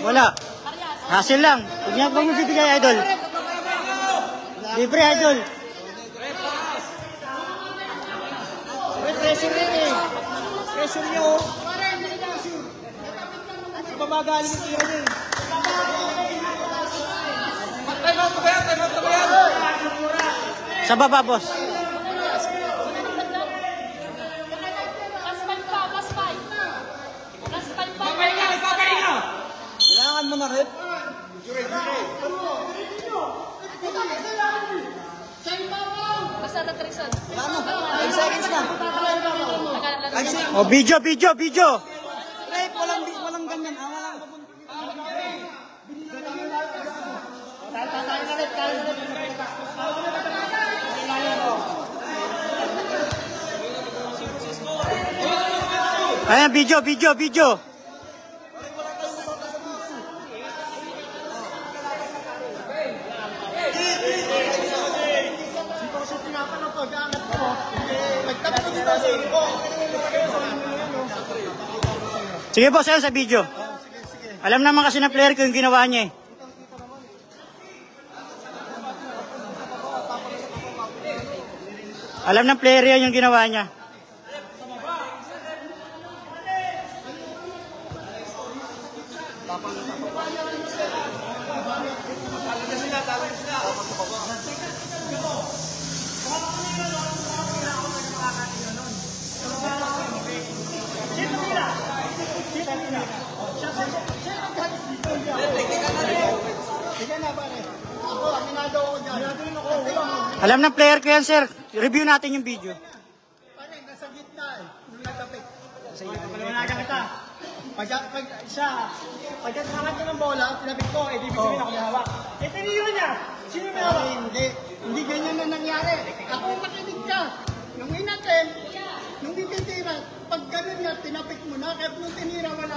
Wala. Hassle lang. Huwag niya bang magbibigay, idol. Libre, idol. Pressure rin eh. Pressure niya oh. Sa baba galing yung tira niya eh. Sa baba, boss. Kailangan mo na rin. Basta na Trison. 5 seconds na. Oh, video. Right, walang ganyan. Ayan, video. Sige boss, ayun sa video. Alam naman kasi ng player ko yung ginawa niya eh. Alam ng player yan yung ginawa niya. Alam ng player ko yan, sir. Review natin yung video. Nasa gitna eh. Yung nagkapit. Paliwanagan kita. Pagkakangat niya ng bola, tinapit ko, eh, di ibig sabihin ako may hawak. Eh, tiniro niya. Sino may hawak? Hindi ganyan na nangyari. Ako makinig ka. Nung inatem, nung bibitira, pag ganun nga, tinapit mo na, kaya nung tinira, wala